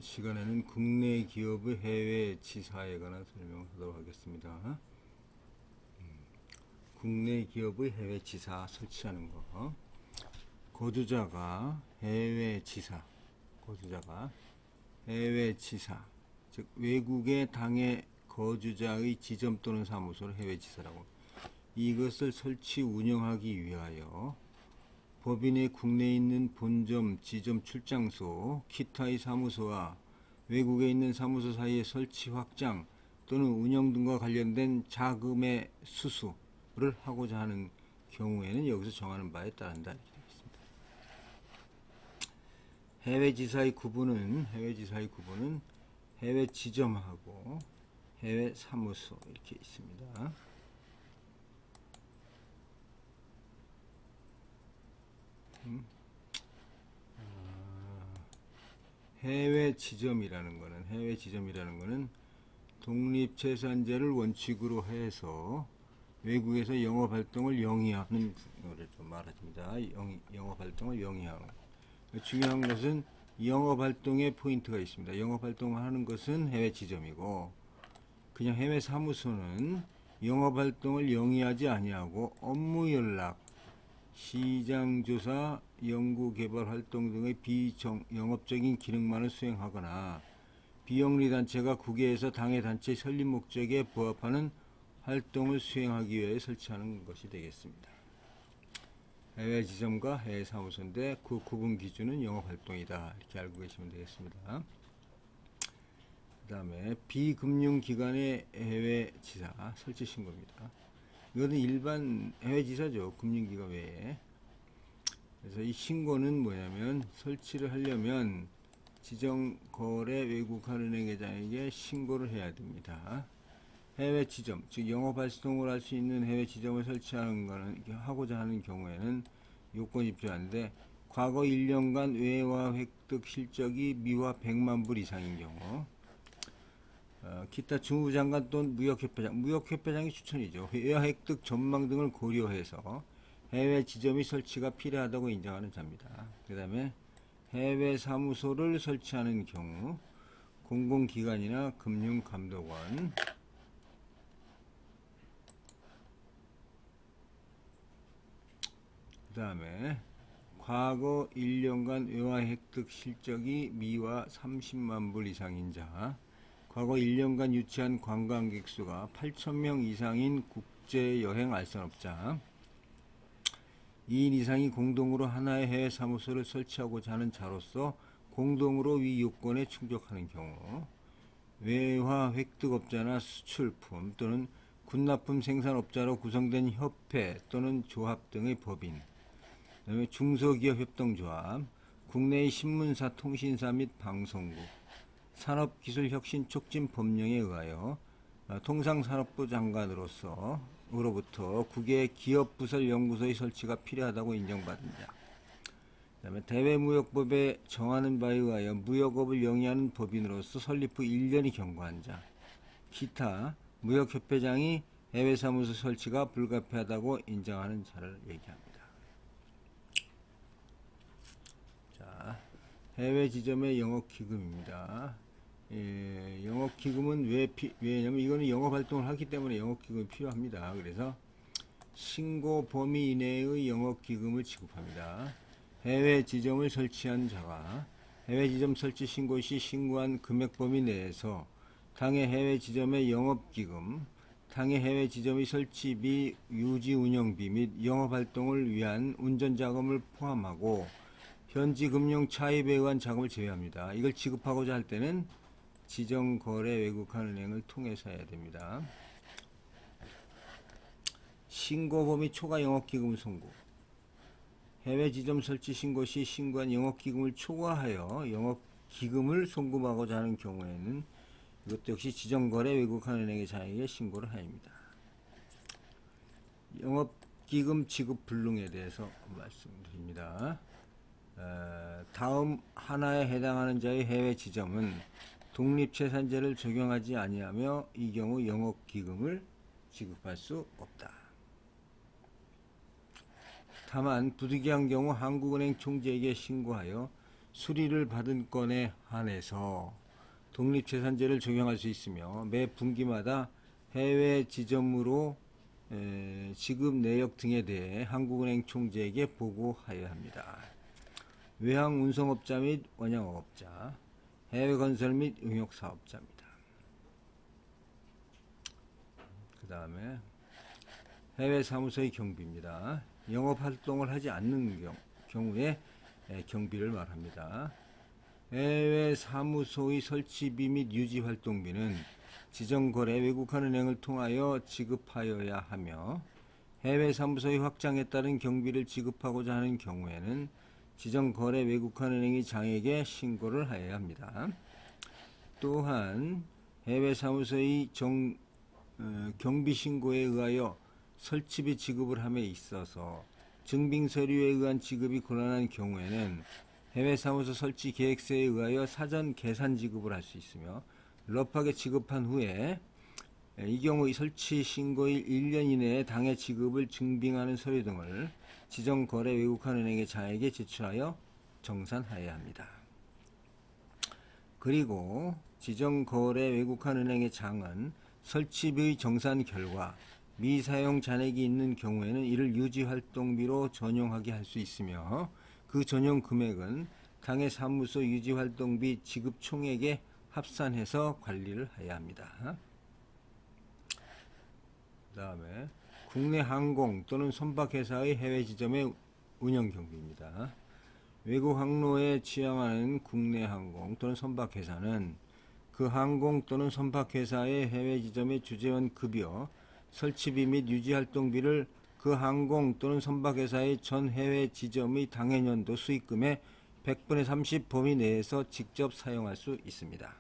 이번 시간에는 국내 기업의 해외 지사에 관한 설명하도록 하겠습니다. 국내 기업의 해외 지사 설치하는 거. 거주자가 해외 지사, 즉 외국의 당의 거주자의 지점 또는 사무소를 해외 지사라고. 이것을 설치 운영하기 위하여 법인의 국내에 있는 본점, 지점, 출장소, 기타의 사무소와 외국에 있는 사무소 사이의 설치 확장 또는 운영 등과 관련된 자금의 수수를 하고자 하는 경우에는 여기서 정하는 바에 따른다. 이렇게 되겠습니다. 해외 지사의 구분은 해외 지점하고 해외 사무소 이렇게 있습니다. 해외 지점이라는 거는 독립재산제를 원칙으로 해서 외국에서 영업 활동을 영위하는 것을 좀 말합니다. 영업 활동을 영위하는. 중요한 것은 영업 활동에 포인트가 있습니다. 영업 활동을 하는 것은 해외 지점이고, 그냥 해외 사무소는 영업 활동을 영위하지 아니하고 업무 연락, 시장 조사, 연구 개발 활동 등의 비영업적인 기능만을 수행하거나 비영리 단체가 국외에서 당의 단체 설립 목적에 부합하는 활동을 수행하기 위해 설치하는 것이 되겠습니다. 해외 지점과 해외 사무소인데 그 구분 기준은 영업 활동이다. 이렇게 알고 계시면 되겠습니다. 그 다음에 비금융기관의 해외 지사 설치 신고입니다. 이거는 일반 해외 지사죠. 금융기관 외에. 그래서 이 신고는 뭐냐면, 설치를 하려면 지정거래 외국한 은행회장에게 신고를 해야 됩니다. 해외 지점, 즉 영업 활동을 할 수 있는 해외 지점을 설치하는 거는, 하고자 하는 경우에는 요건이 필요한데, 과거 1년간 외화 획득 실적이 미화 100만 불 이상인 경우, 기타 주무장관 또는 무역협회장이 추천이죠. 외화 획득 전망 등을 고려해서 해외 지점이 설치가 필요하다고 인정하는 자입니다. 그 다음에 해외 사무소를 설치하는 경우 공공기관이나 금융감독원, 그 다음에 과거 1년간 외화 획득 실적이 미화 30만 불 이상인 자, 과거 1년간 유치한 관광객 수가 8,000명 이상인 국제여행 알선업자, 2인 이상이 공동으로 하나의 해외 사무소를 설치하고자 하는 자로서 공동으로 위 요건에 충족하는 경우, 외화 획득업자나 수출품 또는 군납품 생산업자로 구성된 협회 또는 조합 등의 법인, 그다음에 중소기업 협동조합, 국내의 신문사, 통신사 및 방송국, 산업기술혁신 촉진 법령에 의하여 통상산업부 장관으로부터 국외 기업부설 연구소의 설치가 필요하다고 인정받은 자, 그 다음에 대외무역법에 정하는 바에 의하여 무역업을 영위하는 법인으로서 설립 후 1년이 경과한 자, 기타 무역협회장이 해외사무소 설치가 불가피하다고 인정하는 자를 얘기합니다. 자, 해외 지점의 영업기금입니다. 영업기금은 왜냐면 이거는 영업활동을 하기 때문에 영업기금이 필요합니다. 그래서 신고 범위 이내의 영업기금을 지급합니다. 해외 지점을 설치한 자가 해외 지점 설치 신고 시 신고한 금액 범위 내에서 당의 해외 지점의 영업기금, 당의 해외 지점의 설치비, 유지 운영비 및 영업활동을 위한 운전자금을 포함하고 현지 금융 차입에 의한 자금을 제외합니다. 이걸 지급하고자 할 때는 지정거래 외국한 은행을 통해서 해야 됩니다. 신고 범위 초과 영업기금 송고. 해외 지점 설치 신고 시 신고한 영업기금을 초과하여 영업기금을 송금하고자 하는 경우에는 이것도 역시 지정거래 외국한 은행의 자에게 신고를 해야 합니다. 영업기금 지급 불능에 대해서 말씀드립니다. 다음 하나에 해당하는 자의 해외 지점은 독립재산제를 적용하지 아니하며 이 경우 영업기금을 지급할 수 없다. 다만 부득이한 경우 한국은행 총재에게 신고하여 수리를 받은 건에 한해서 독립재산제를 적용할 수 있으며 매 분기마다 해외 지점으로 지급 내역 등에 대해 한국은행 총재에게 보고하여야 합니다. 외항 운송업자 및 원양업자, 해외 건설 및 응용 사업자입니다. 그 다음에 해외 사무소의 경비입니다. 영업 활동을 하지 않는 경우에 경비를 말합니다. 해외 사무소의 설치비 및 유지 활동비는 지정거래 외국한 은행을 통하여 지급하여야 하며 해외 사무소의 확장에 따른 경비를 지급하고자 하는 경우에는 지정거래 외국한 은행의 장에게 신고를 하여야 합니다. 또한 해외 사무소의 경비 신고에 의하여 설치비 지급을 함에 있어서 증빙 서류에 의한 지급이 곤란한 경우에는 해외 사무소 설치 계획서에 의하여 사전 계산 지급을 할 수 있으며 러프하게 지급한 후에 이 경우 설치 신고일 1년 이내에 당해 지급을 증빙하는 서류 등을 지정거래 외국한 은행의 장에게 제출하여 정산하여야 합니다. 그리고 지정거래 외국한 은행의 장은 설치비의 정산 결과 미사용 잔액이 있는 경우에는 이를 유지활동비로 전용하게 할 수 있으며 그 전용 금액은 당해 사무소 유지활동비 지급 총액에 합산해서 관리를 해야 합니다. 그 다음에 국내 항공 또는 선박회사의 해외 지점의 운영 경비입니다. 외국 항로에 취항하는 국내 항공 또는 선박회사는 그 항공 또는 선박회사의 해외 지점의 주재원 급여, 설치비 및 유지활동비를 그 항공 또는 선박회사의 전 해외 지점의 당해년도 수익금의 100분의 30 범위 내에서 직접 사용할 수 있습니다.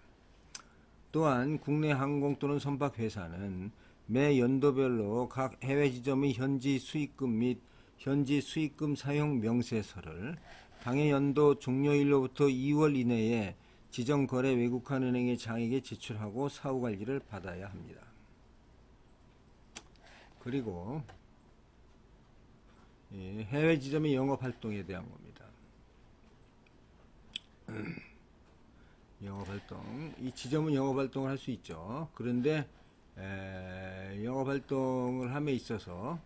또한 국내 항공 또는 선박회사는 매 연도별로 각 해외 지점의 현지 수익금 및 현지 수익금 사용 명세서를 당해 연도 종료일로부터 2월 이내에 지정거래 외국한 은행의 장에게 제출하고 사후관리를 받아야 합니다. 그리고 해외 지점의 영업활동에 대한 겁니다. 영업활동, 이 지점은 영업활동을 할 수 있죠. 그런데 영업활동을 함에 있어서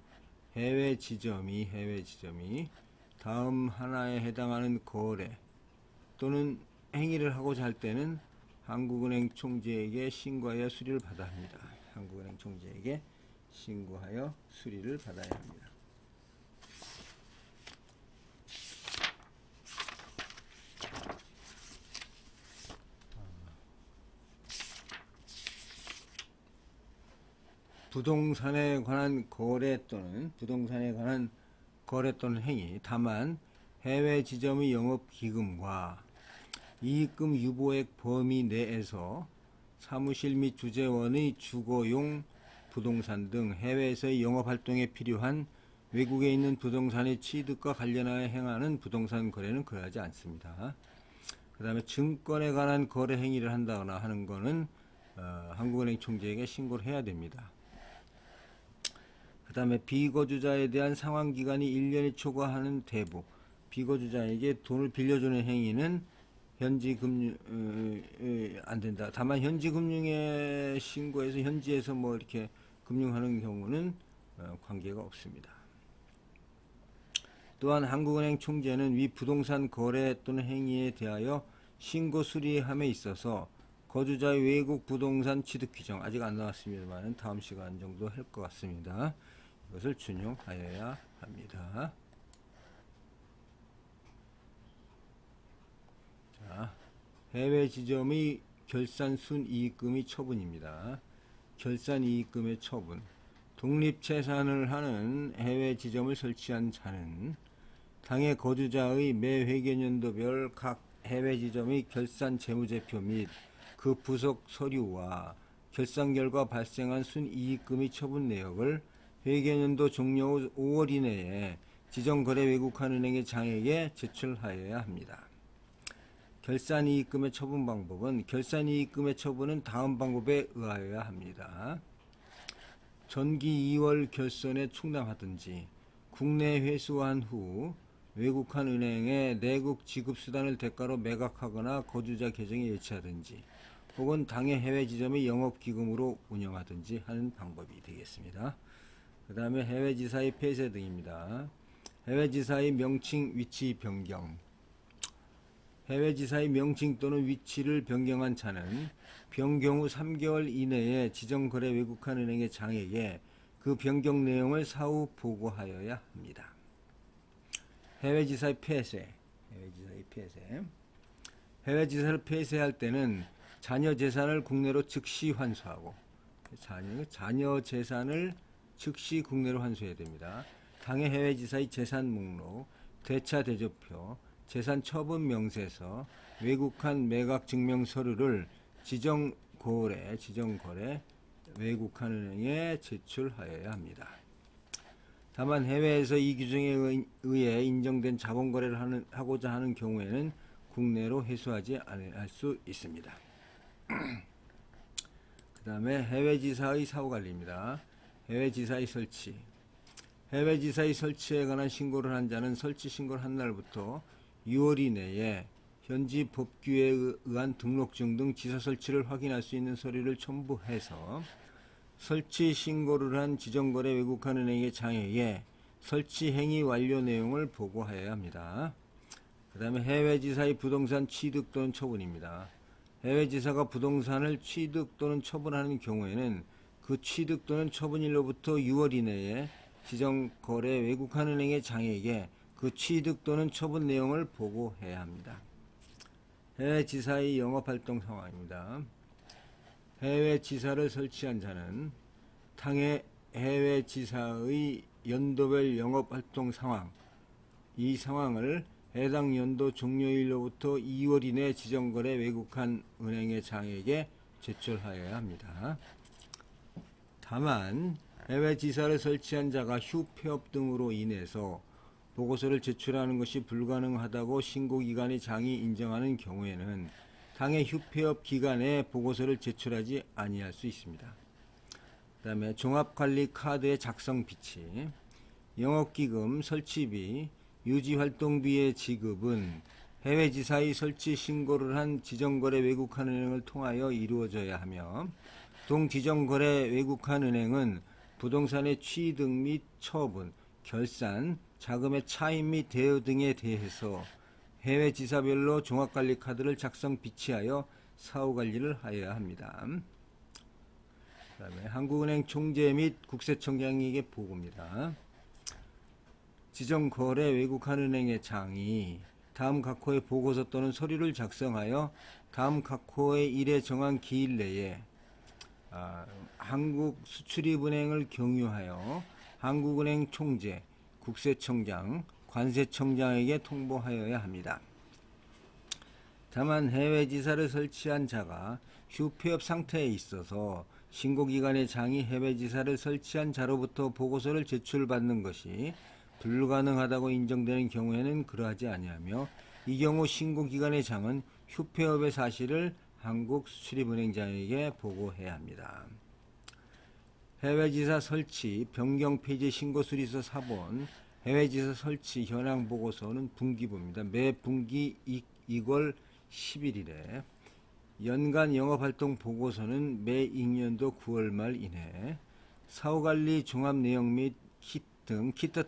해외 지점이 다음 하나에 해당하는 거래 또는 행위를 하고자 할 때는 한국은행 총재에게 신고하여 수리를 받아야 합니다. 한국은행 총재에게 신고하여 수리를 받아야 합니다. 부동산에 관한 거래 또는 행위, 다만 해외 지점의 영업 기금과 이익금 유보액 범위 내에서 사무실 및 주재원의 주거용 부동산 등 해외에서의 영업 활동에 필요한 외국에 있는 부동산의 취득과 관련하여 행하는 부동산 거래는 그러하지 않습니다. 그 다음에 증권에 관한 거래 행위를 한다거나 하는 거는 한국은행 총재에게 신고를 해야 됩니다. 그 다음에 비거주자에 대한 상환기간이 1년이 초과하는 대부, 비거주자에게 돈을 빌려주는 행위는 현지금융 안 된다. 다만 현지금융에 신고해서 현지에서 뭐 이렇게 금융하는 경우는 관계가 없습니다. 또한 한국은행 총재는 위 부동산 거래 또는 행위에 대하여 신고 수리함에 있어서 거주자의 외국 부동산 취득 규정, 아직 안 나왔습니다만 다음 시간 정도 할 것 같습니다. 이것을 준용하여야 합니다. 자, 해외 지점의 결산순이익금의 처분입니다. 결산이익금의 처분. 독립채산을 하는 해외 지점을 설치한 자는 당해 거주자의 매 회계연도별 각 해외 지점의 결산 재무제표 및 그 부속 서류와 결산 결과 발생한 순이익금의 처분 내역을 회계연도 종료 후 5월 이내에 지정거래 외국한 은행의 장에게 제출하여야 합니다. 결산이익금의 처분 방법은 결산이익금의 처분은 다음 방법에 의하여야 합니다. 전기 2월 결손에 충당하든지 국내 회수한 후 외국한 은행에 내국 지급 수단을 대가로 매각하거나 거주자 계정에 예치하든지 혹은 당의 해외 지점의 영업 기금으로 운영하든지 하는 방법이 되겠습니다. 그 다음에 해외 지사의 폐쇄 등입니다. 해외 지사의 명칭, 위치 변경. 해외 지사의 명칭 또는 위치를 변경한 자는 변경 후 3개월 이내에 지정거래 외국한 은행의 장에게 그 변경 내용을 사후 보고하여야 합니다. 해외 지사의 폐쇄. 해외 지사를 폐쇄할 때는 자녀 재산을 국내로 즉시 환수하고 자녀 재산을 즉시 국내로 환수해야 됩니다. 당해 해외 지사의 재산 목록, 대차 대조표, 재산 처분 명세서, 외국한 매각 증명 서류를 지정거래 외국한 은행에 제출하여야 합니다. 다만 해외에서 이 규정에 의해 인정된 자본거래를 하고자 하는 경우에는 국내로 회수하지 않을 수 있습니다. 그 다음에 해외지사의 사후관리입니다. 해외지사의 설치. 해외지사의 설치에 관한 신고를 한 자는 설치 신고를 한 날부터 6월 이내에 현지 법규에 의한 등록증 등 지사 설치를 확인할 수 있는 서류를 첨부해서 설치 신고를 한 지정거래 외국한 은행의 장에게 설치 행위 완료 내용을 보고하여야 합니다. 그 다음에 해외지사의 부동산 취득 또는 처분입니다. 해외지사가 부동산을 취득 또는 처분하는 경우에는 그 취득 또는 처분일로부터 6월 이내에 지정거래 외국한 은행의 장에게 그 취득 또는 처분 내용을 보고해야 합니다. 해외지사의 영업활동 상황입니다. 해외지사를 설치한 자는 당해 해외지사의 연도별 영업활동 상황, 이 상황을 해당 연도 종료일로부터 2월 이내 지정거래 외국한 은행의 장에게 제출하여야 합니다. 다만 해외지사를 설치한 자가 휴폐업 등으로 인해서 보고서를 제출하는 것이 불가능하다고 신고기관의 장이 인정하는 경우에는 당해 휴폐업 기간에 보고서를 제출하지 아니할 수 있습니다. 그 다음에 종합관리 카드의 작성 비치, 영업기금 설치비, 유지활동비의 지급은 해외지사의 설치 신고를 한 지정거래 외국한 은행을 통하여 이루어져야 하며 동지정거래 외국한 은행은 부동산의 취득 및 처분, 결산, 자금의 차입 및 대여 등에 대해서 해외 지사별로 종합관리 카드를 작성 비치하여 사후관리를 하여야 합니다. 그 다음에 한국은행 총재 및 국세청장에게 보고입니다. 지정거래 외국한 은행의 장이 다음 각 호의 보고서 또는 서류를 작성하여 다음 각 호의 일에 정한 기일 내에 한국수출입은행을 경유하여 한국은행 총재, 국세청장, 관세청장에게 통보하여야 합니다. 다만 해외지사를 설치한 자가 휴폐업 상태에 있어서 신고기관의 장이 해외지사를 설치한 자로부터 보고서를 제출받는 것이 불가능하다고 인정되는 경우에는 그러하지 아니하며 이 경우 신고기관의 장은 휴폐업의 사실을 한국수출입은행장에게 보고해야 합니다. 해외지사 설치, 변경 폐지 신고수리서 사본, 해외지사 설치 현황 보고서는 분기부입니다. 매 분기 2월 11일에 연간 영업활동 보고서는 매 익년도 9월 말 이내 사후관리 종합 내용 및 기타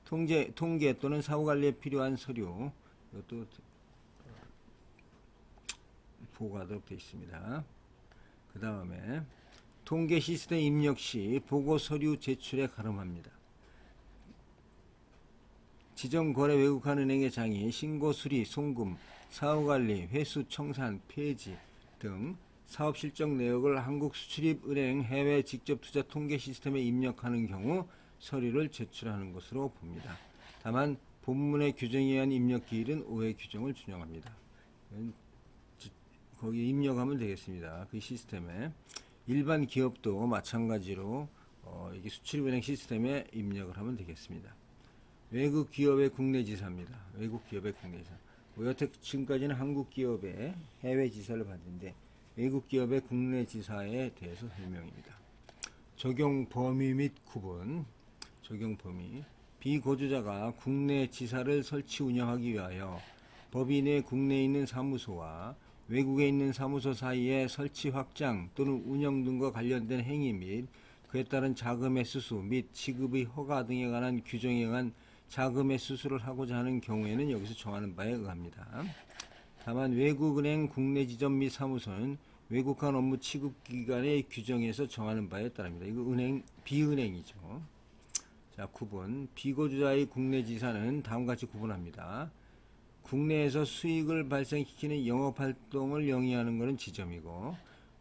통계 또는 사후관리에 필요한 서류 이것도 보고하도록 되어 있습니다. 그 다음에 통계 시스템 입력 시 보고 서류 제출에 가름합니다. 지정거래 외국한 은행의 장이 신고 수리, 송금, 사후관리, 회수, 청산, 폐지 등 사업 실적 내역을 한국수출입은행 해외 직접투자 통계 시스템에 입력하는 경우 서류를 제출하는 것으로 봅니다. 다만 본문의 규정에 의한 입력 기일은 5회 규정을 준용합니다. 거기에 입력하면 되겠습니다. 그 시스템에 일반 기업도 마찬가지로 이게 수출입은행 시스템에 입력을 하면 되겠습니다. 외국 기업의 국내 지사입니다. 외국 기업의 국내 지사. 여태 지금까지는 한국 기업의 해외 지사를 봤는데 외국 기업의 국내 지사에 대해서 설명입니다. 적용 범위 및 구분. 적용 범위. 비거주자가 국내 지사를 설치 운영하기 위하여 법인의 국내에 있는 사무소와 외국에 있는 사무소 사이에 설치 확장 또는 운영 등과 관련된 행위 및 그에 따른 자금의 수수 및 지급의 허가 등에 관한 규정에 의한 자금의 수수를 하고자 하는 경우에는 여기서 정하는 바에 의합니다. 다만 외국은행 국내 지점 및 사무소는 외국한 업무 취급 기간의 규정에서 정하는 바에 따릅니다. 이거 비은행이죠. 자, 9번. 비거주자의 국내 지사는 다음과 같이 구분합니다. 국내에서 수익을 발생시키는 영업활동을 영위하는 것은 지점이고,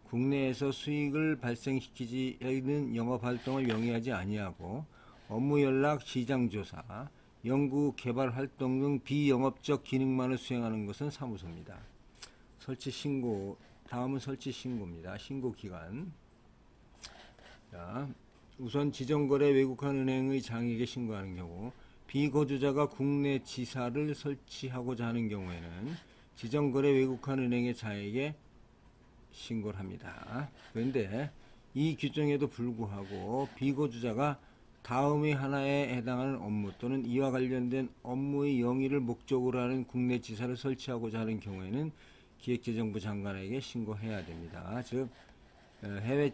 국내에서 수익을 발생시키지 않는 영업활동을 영위하지 아니하고 업무 연락, 시장조사, 연구, 개발 활동 등 비영업적 기능만을 수행하는 것은 사무소입니다. 설치 신고, 다음은 설치 신고입니다. 신고 기간. 자, 우선 지정거래 외국한 은행의 장에게 신고하는 경우, 비거주자가 국내 지사를 설치하고자 하는 경우에는 지정거래 외국한 은행의 장에게 신고를 합니다. 그런데 이 규정에도 불구하고 비거주자가 다음의 하나에 해당하는 업무 또는 이와 관련된 업무의 영위를 목적으로 하는 국내 지사를 설치하고자 하는 경우에는 기획재정부 장관에게 신고해야 됩니다. 즉 해외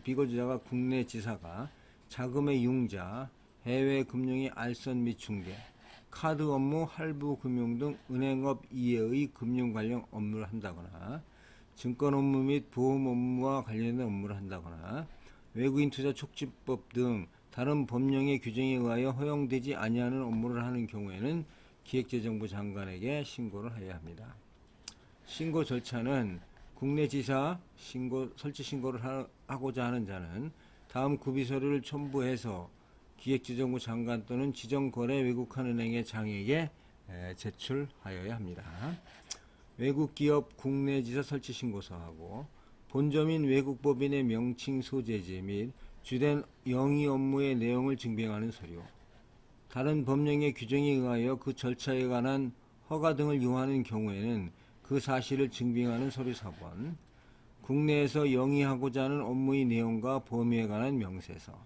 비거주자가 국내 지사가 자금의 융자, 해외 금융의 알선 및 중개, 카드 업무, 할부 금융 등 은행업 이외의 금융 관련 업무를 한다거나 증권 업무 및 보험 업무와 관련된 업무를 한다거나 외국인 투자 촉진법 등 다른 법령의 규정에 의하여 허용되지 아니하는 업무를 하는 경우에는 기획재정부 장관에게 신고를 해야 합니다. 신고 절차는 국내 지사 설치 신고를 하고자 하는 자는 다음 구비서류를 첨부해서 기획재정부 장관 또는 지정거래 외국한 은행의 장에게 제출하여야 합니다. 외국기업 국내 지사 설치 신고서하고 본점인 외국법인의 명칭 소재지 및 주된 영위 업무의 내용을 증빙하는 서류, 다른 법령의 규정에 의하여 그 절차에 관한 허가 등을 요하는 경우에는 그 사실을 증빙하는 서류 4번, 국내에서 영위하고자 하는 업무의 내용과 범위에 관한 명세서.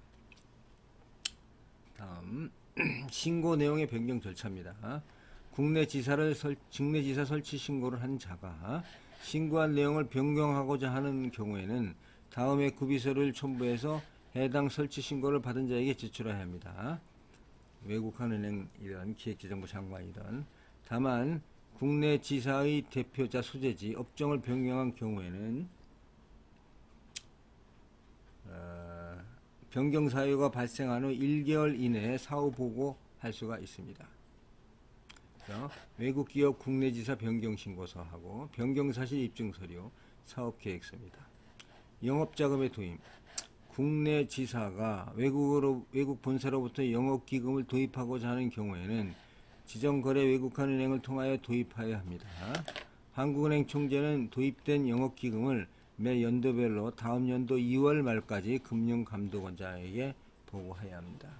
다음 신고 내용의 변경 절차입니다. 국내 지사 설치 신고를 한 자가 신고한 내용을 변경하고자 하는 경우에는 다음에 구비서류를 첨부해서 해당 설치 신고를 받은 자에게 제출해야 합니다. 외국한 은행이든 기획재정부 장관이든. 다만 국내 지사의 대표자 소재지 업종을 변경한 경우에는 변경 사유가 발생한 후 1개월 이내에 사후 보고할 수가 있습니다. 외국 기업 국내 지사 변경 신고서하고 변경 사실 입증 서류, 사업 계획서입니다. 영업 자금의 도입. 국내 지사가 외국 본사로부터 영업 기금을 도입하고자 하는 경우에는 지정거래 외국한 은행을 통하여 도입하여야 합니다. 한국은행 총재는 도입된 영업 기금을 매 연도별로 다음 연도 2월 말까지 금융감독원장에게 보고해야 합니다.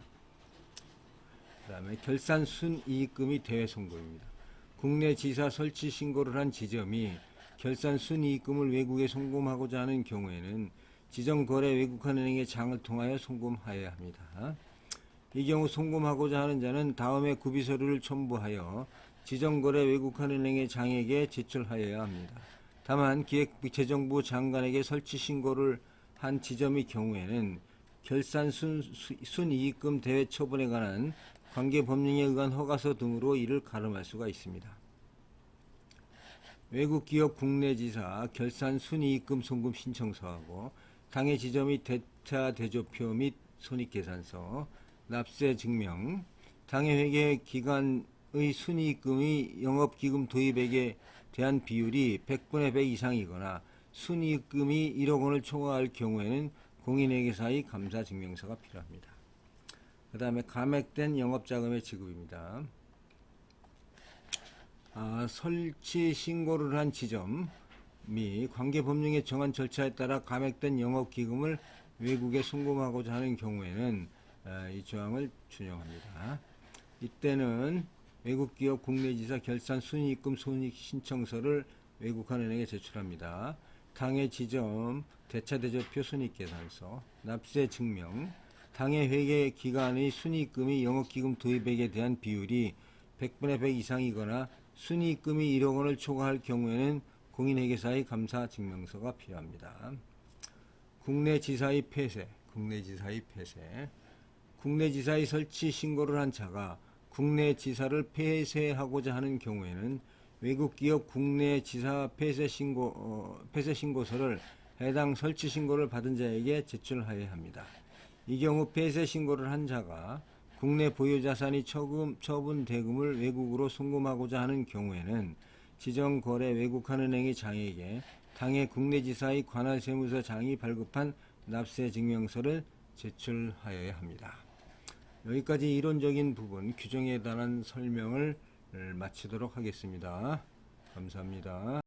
그 다음에 결산 순이익금의 대외 송금입니다. 국내 지사 설치 신고를 한 지점이 결산 순이익금을 외국에 송금하고자 하는 경우에는 지정거래 외국한 은행의 장을 통하여 송금하여야 합니다. 이 경우 송금하고자 하는 자는 다음에 구비서류를 첨부하여 지정거래 외국한 은행의 장에게 제출하여야 합니다. 다만 기획재정부 장관에게 설치 신고를 한 지점의 경우에는 결산 순이익금 대외 처분에 관한 관계 법령에 의한 허가서 등으로 이를 가름할 수가 있습니다. 외국 기업 국내 지사 결산 순이익금 송금 신청서하고 당해 지점의 대차 대조표 및 손익계산서, 납세 증명, 당해 회계 기간의 순이익금의 영업기금 도입액에 대한 비율이 100분의 100 이상이거나 순이익금이 1억 원을 초과할 경우에는 공인회계사의 감사 증명서가 필요합니다. 그 다음에 감액된 영업자금의 지급입니다. 설치 신고를 한 지점 및 관계 법령에 정한 절차에 따라 감액된 영업기금을 외국에 송금하고자 하는 경우에는 이 조항을 준용합니다. 이때는 외국기업 국내지사 결산 순이익금 손익 신청서를 외국한 은행에 제출합니다. 당해 지점 대차대조표 손익계산서, 납세 증명, 당해 회계 기간의 순이익금이 영업기금 도입액에 대한 비율이 100분의 100 이상이거나 순이익금이 1억 원을 초과할 경우에는 공인회계사의 감사 증명서가 필요합니다. 국내지사의 폐쇄. 국내지사의 설치 신고를 한 자가 국내지사를 폐쇄하고자 하는 경우에는 외국기업 국내지사 폐쇄 신고서를 해당 설치 신고를 받은 자에게 제출하여야 합니다. 이 경우 폐쇄 신고를 한 자가 국내 보유 자산이 처분 대금을 외국으로 송금하고자 하는 경우에는 지정거래 외국한 은행의 장에게 당해 국내지사의 관할세무서 장이 발급한 납세 증명서를 제출하여야 합니다. 여기까지 이론적인 부분, 규정에 관한 설명을 마치도록 하겠습니다. 감사합니다.